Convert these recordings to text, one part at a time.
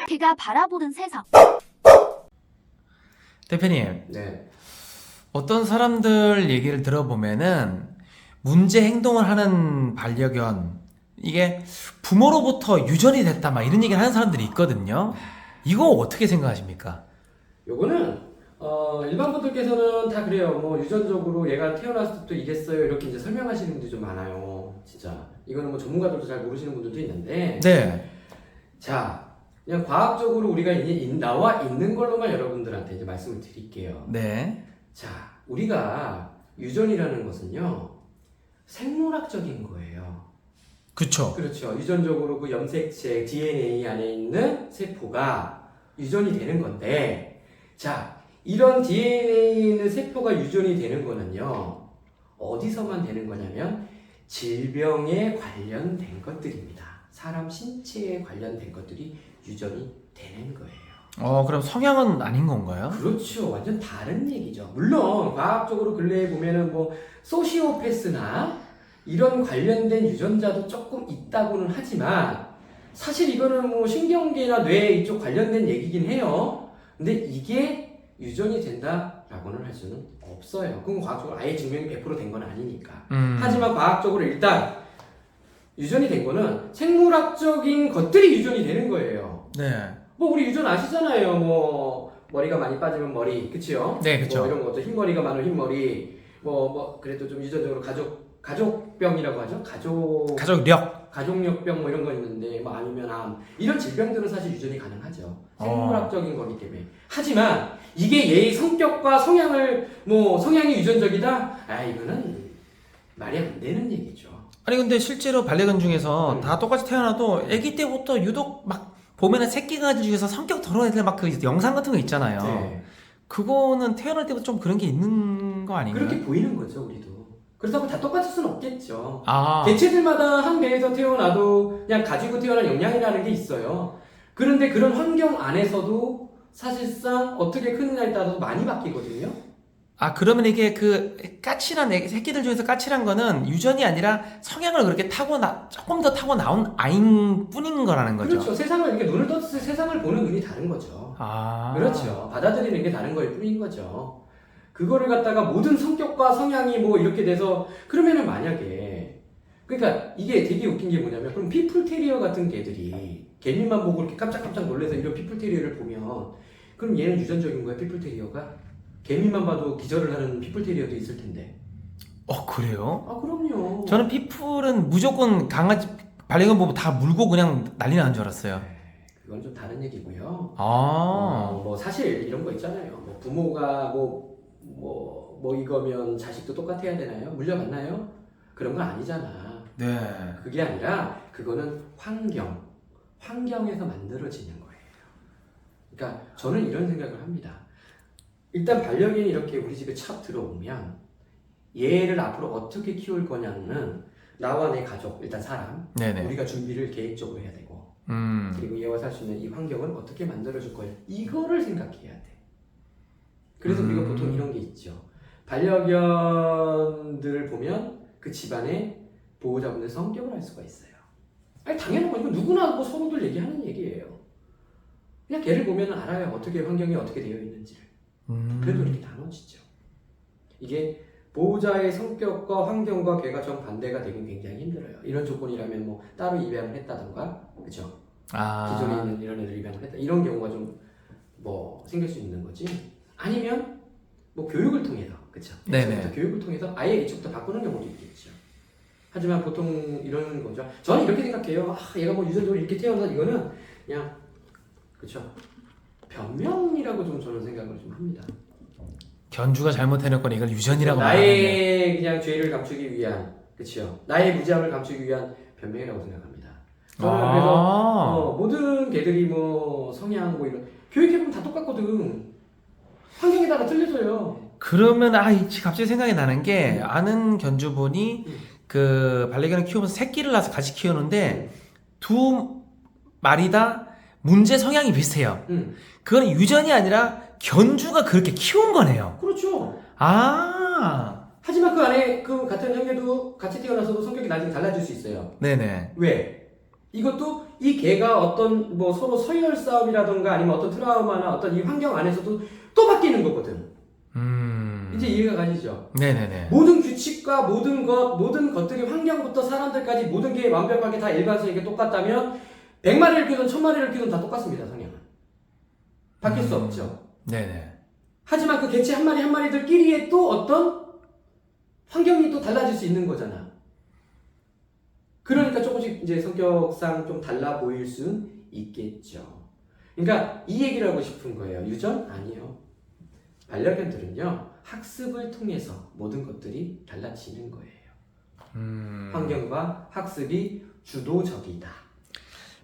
걔가 바라보는 세상. 대표님, 네. 어떤 사람들 얘기를 들어보면은 문제 행동을 하는 반려견, 이게 부모로부터 유전이 됐다 막 이런 얘기를 하는 사람들이 있거든요. 이거 어떻게 생각하십니까? 요거는 일반 분들께서는 다 그래요. 뭐 유전적으로 얘가 태어났을 때부터 이랬어요. 이렇게 이제 설명하시는 분들이 좀 많아요. 진짜. 이거는 뭐 전문가들도 잘 모르시는 분들도 있는데. 네. 자, 그냥 과학적으로 우리가 나와 있는 걸로만 여러분들한테 이제 말씀을 드릴게요. 네. 자, 우리가 유전이라는 것은요, 생물학적인 거예요. 그쵸. 그렇죠. 유전적으로 그 염색체 DNA 안에 있는 세포가 유전이 되는 건데, 자, 이런 DNA에 있는 세포가 유전이 되는 거는요, 어디서만 되는 거냐면 질병에 관련된 것들입니다. 사람 신체에 관련된 것들이 유전이 되는 거예요. 그럼 성향은 아닌 건가요? 그렇죠. 완전 다른 얘기죠. 물론 과학적으로 근래에 보면은 뭐 소시오패스나 이런 관련된 유전자도 조금 있다고는 하지만 사실 이거는 뭐 신경계나 뇌 이쪽 관련된 얘기긴 해요. 근데 이게 유전이 된다라고는 할 수는 없어요. 그건 과학적으로 아예 증명이 100%된 건 아니니까. 하지만 과학적으로 일단 유전이 된 거는 생물학적인 것들이 유전이 되는 거예요. 네. 뭐 우리 유전 아시잖아요. 뭐 머리가 많이 빠지면 머리, 그치요? 네, 그쵸. 뭐 이런 것도 흰머리가 많으면 흰머리. 뭐 그래도 좀 유전적으로 가족병이라고 하죠. 가족력병 뭐 이런 거 있는데 뭐 아니면 암 이런 질병들은 사실 유전이 가능하죠. 생물학적인 거기 때문에. 하지만 이게 얘의 성격과 성향이 유전적이다? 아 이거는 말이 안 되는 얘기죠. 아니 근데 실제로 반려견 중에서 다 똑같이 태어나도 아기 때부터 유독 막 보면은 새끼 강아지 중에서 성격 더러운 애들 막 그 영상 같은 거 있잖아요. 네. 그거는 태어날 때부터 좀 그런 게 있는 거 아닌가요? 그렇게 보이는 거죠, 우리도. 그렇다고 다 똑같을 수는 없겠죠. 아. 개체들마다 한 배에서 태어나도 그냥 가지고 태어난 역량이라는 게 있어요. 그런데 그런 환경 안에서도 사실상 어떻게 크느냐에 따라서 많이 바뀌거든요. 그러면 이게 그 까칠한 새끼들 중에서 까칠한 거는 유전이 아니라 성향을 그렇게 조금 더 타고 나온 아인 뿐인 거라는 거죠. 그렇죠. 세상을 이렇게 눈을 떠서 세상을 보는 눈이 다른 거죠. 그렇죠. 받아들이는 게 다른 거일 뿐인 거죠. 그거를 갖다가 모든 성격과 성향이 뭐 이렇게 돼서 그러면은 만약에 그러니까 이게 되게 웃긴 게 뭐냐면 그럼 피플테리어 같은 개들이 개미만 보고 이렇게 깜짝깜짝 놀라서 이런 피플테리어를 보면 그럼 얘는 유전적인 거야 피플테리어가? 개미만 봐도 기절을 하는 피플테리어도 있을 텐데. 그래요? 그럼요. 저는 피플은 무조건 강아지 반려견 보면 다 물고 그냥 난리 나는 줄 알았어요. 그건 좀 다른 얘기고요. 아. 뭐 사실 이런 거 있잖아요. 뭐 부모가 뭐 이거면 자식도 똑같아야 되나요? 물려받나요? 그런 건 아니잖아. 네. 그게 아니라 그거는 환경에서 만들어지는 거예요. 그러니까 저는 이런 생각을 합니다. 일단 반려견이 이렇게 우리 집에 착 들어오면 얘를 앞으로 어떻게 키울 거냐는 나와 내 가족, 일단 사람, 네네. 우리가 준비를 계획적으로 해야 되고 그리고 얘와 살 수 있는 이 환경을 어떻게 만들어줄 거야. 이거를 생각해야 돼. 그래서 우리가 보통 이런 게 있죠. 반려견들을 보면 그 집안의 보호자분의 성격을 알 수가 있어요. 아니 당연한 거 이거 누구나 뭐 서로들 얘기하는 얘기예요. 그냥 걔를 보면 알아요. 어떻게 환경이 어떻게 되어 있는지를. 그래도 이렇게 나눠지죠. 이게 보호자의 성격과 환경과 걔가 정반대가 되긴 굉장히 힘들어요. 이런 조건이라면 뭐 따로 입양을 했다던가, 그죠? 기존에 있는 이런 애들 입양을 했다. 이런 경우가 좀 뭐 생길 수 있는 거지. 아니면 뭐 교육을 통해서, 그죠? 네네. 교육을 통해서 아예 이쪽부터 바꾸는 경우도 있겠죠. 하지만 보통 이런 거죠. 저는 이렇게 생각해요. 얘가 뭐 유전적으로 이렇게 태어나서 이거는 그냥, 그죠? 변명이라고 좀 저는 생각을 좀 합니다. 견주가 잘못해놓고 이걸 유전이라고 나의 그냥 죄를 감추기 위한, 그렇죠? 나의 무지함을 감추기 위한 변명이라고 생각합니다. 저는 그래서 모든 개들이 뭐 성향 뭐 이런 교육해보면 다 똑같거든. 환경에 따라 틀려져요. 그러면 갑자기 생각이 나는 게 아는 견주분이 그 반려견을 키우면서 새끼를 낳아서 같이 키우는데 두 마리 다 문제 성향이 비슷해요. 그건 유전이 아니라 견주가 그렇게 키운 거네요. 그렇죠. 하지만 그 안에 그 같은 형제도 같이 태어나서도 성격이 나중에 달라질 수 있어요. 네네. 왜? 이것도 이 개가 어떤 뭐 서로 서열 싸움이라던가 아니면 어떤 트라우마나 어떤 이 환경 안에서도 또 바뀌는 거거든. 이제 이해가 가시죠? 네네네. 모든 규칙과 모든 것들이 환경부터 사람들까지 모든 게 완벽하게 다 일관성있게 똑같다면 100마리를 키우든 1000마리를 키우든 다 똑같습니다. 성향은. 바뀔 수 없죠. 네네. 하지만 그 개체 한 마리 한 마리들끼리의 또 어떤 환경이 또 달라질 수 있는 거잖아. 그러니까 조금씩 이제 성격상 좀 달라 보일 수 있겠죠. 그러니까 이 얘기를 하고 싶은 거예요. 유전? 아니요. 반려견들은요, 학습을 통해서 모든 것들이 달라지는 거예요. 환경과 학습이 주도적이다.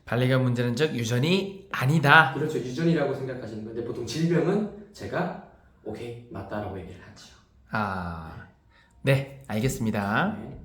반려견 문제는 즉 유전이 아니다. 그렇죠. 유전이라고 생각하시는 건데 보통 질병은 제가 오케이 맞다라고 얘기를 하죠. 네, 알겠습니다. 네.